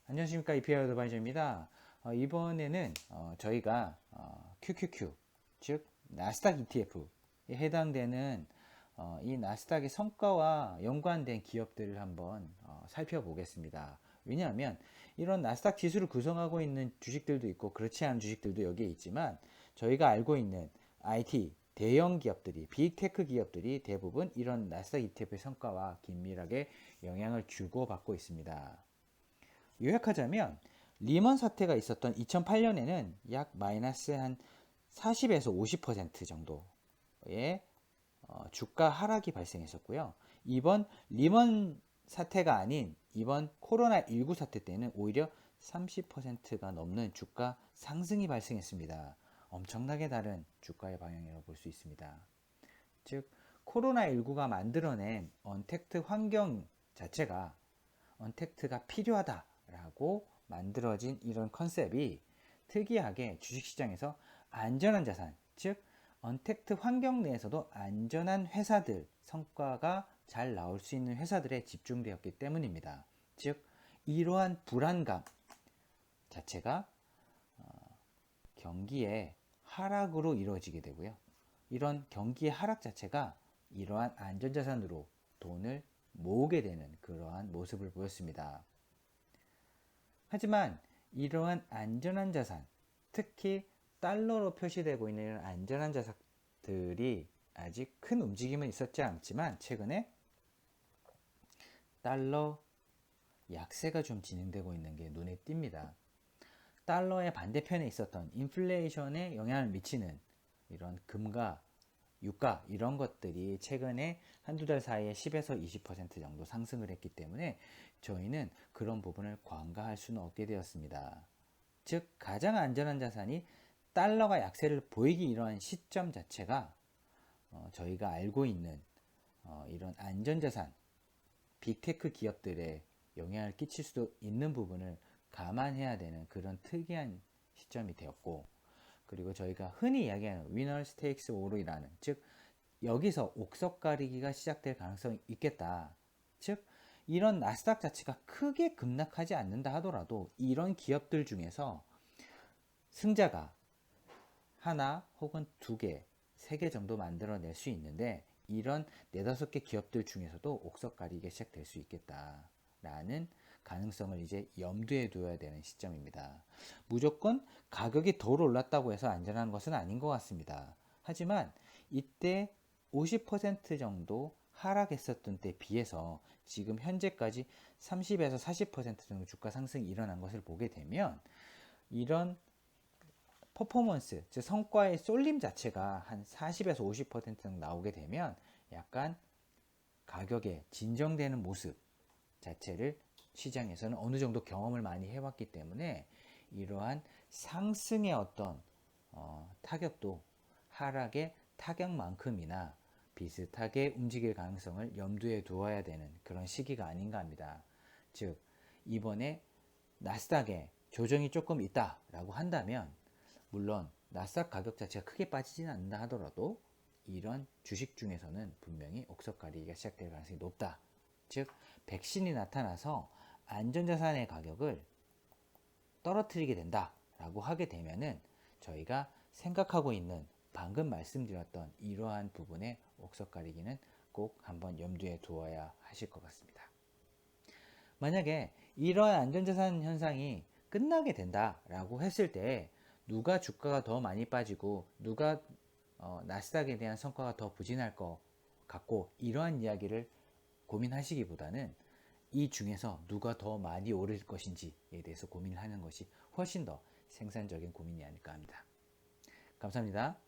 안녕하십니까. 이피아 어드바이저입니다. 이번에는 저희가 QQQ, 즉 나스닥 ETF에 해당되는 이 나스닥의 성과와 연관된 기업들을 한번 살펴보겠습니다. 왜냐하면 이런 나스닥 지수를 구성하고 있는 주식들도 있고 그렇지 않은 주식들도 여기에 있지만, 저희가 알고 있는 IT 대형 기업들이, 빅테크 기업들이 대부분 이런 나스닥 ETF의 성과와 긴밀하게 영향을 주고받고 있습니다. 요약하자면 리먼 사태가 있었던 2008년에는 약 마이너스 한 40에서 50% 정도의 주가 하락이 발생했었고요. 이번 리먼 사태가 아닌 이번 코로나19 사태 때는 오히려 30%가 넘는 주가 상승이 발생했습니다. 엄청나게 다른 주가의 방향이라고 볼 수 있습니다. 즉 코로나19가 만들어낸 언택트 환경 자체가 언택트가 필요하다라고 만들어진 이런 컨셉이 특이하게 주식시장에서 안전한 자산, 즉 언택트 환경 내에서도 안전한 회사들, 성과가 잘 나올 수 있는 회사들에 집중되었기 때문입니다. 즉 이러한 불안감 자체가 경기의 하락으로 이루어지게 되고요. 이런 경기의 하락 자체가 이러한 안전자산으로 돈을 모으게 되는 그러한 모습을 보였습니다. 하지만 이러한 안전한 자산, 특히 달러로 표시되고 있는 안전한 자산들이 아직 큰 움직임은 있었지 않지만, 최근에 달러 약세가 좀 진행되고 있는 게 눈에 띕니다. 달러의 반대편에 있었던 인플레이션에 영향을 미치는 이런 금과 유가 이런 것들이 최근에 한두 달 사이에 10에서 20% 정도 상승을 했기 때문에 저희는 그런 부분을 관가할 수는 없게 되었습니다. 즉 가장 안전한 자산이 달러가 약세를 보이기 이러한 시점 자체가 저희가 알고 있는 이런 안전자산, 빅테크 기업들에 영향을 끼칠 수도 있는 부분을 감안해야 되는 그런 특이한 시점이 되었고, 그리고 저희가 흔히 이야기하는 위너 스테이크스 오르이라는, 즉 여기서 옥석 가리기가 시작될 가능성이 있겠다. 즉 이런 나스닥 자체가 크게 급락하지 않는다 하더라도 이런 기업들 중에서 승자가 하나 혹은 두 개, 세 개 정도 만들어낼 수 있는데, 이런 네다섯 개 기업들 중에서도 옥석 가리기가 시작될 수 있겠다라는 가능성을 이제 염두에 둬야 되는 시점입니다. 무조건 가격이 덜 올랐다고 해서 안전한 것은 아닌 것 같습니다. 하지만 이때 50% 정도 하락했었던 때 비해서 지금 현재까지 30에서 40% 정도 주가 상승이 일어난 것을 보게 되면, 이런 퍼포먼스, 즉 성과의 쏠림 자체가 한 40에서 50% 정도 나오게 되면 약간 가격에 진정되는 모습 자체를 시장에서는 어느 정도 경험을 많이 해왔기 때문에, 이러한 상승의 어떤 타격도 하락의 타격만큼이나 비슷하게 움직일 가능성을 염두에 두어야 되는 그런 시기가 아닌가 합니다. 즉 이번에 나스닥에 조정이 조금 있다라고 한다면, 물론 나스닥 가격 자체가 크게 빠지지는 않는다 하더라도 이런 주식 중에서는 분명히 옥석 가리기가 시작될 가능성이 높다. 즉 백신이 나타나서 안전자산의 가격을 떨어뜨리게 된다라고 하게 되면은, 저희가 생각하고 있는 방금 말씀드렸던 이러한 부분의 옥석 가리기는 꼭 한번 염두에 두어야 하실 것 같습니다. 만약에 이러한 안전자산 현상이 끝나게 된다라고 했을 때 누가 주가가 더 많이 빠지고 누가 나스닥에 대한 성과가 더 부진할 것 같고, 이러한 이야기를 고민하시기보다는 이 중에서 누가 더 많이 오를 것인지에 대해서 고민을 하는 것이 훨씬 더 생산적인 고민이 아닐까 합니다. 감사합니다.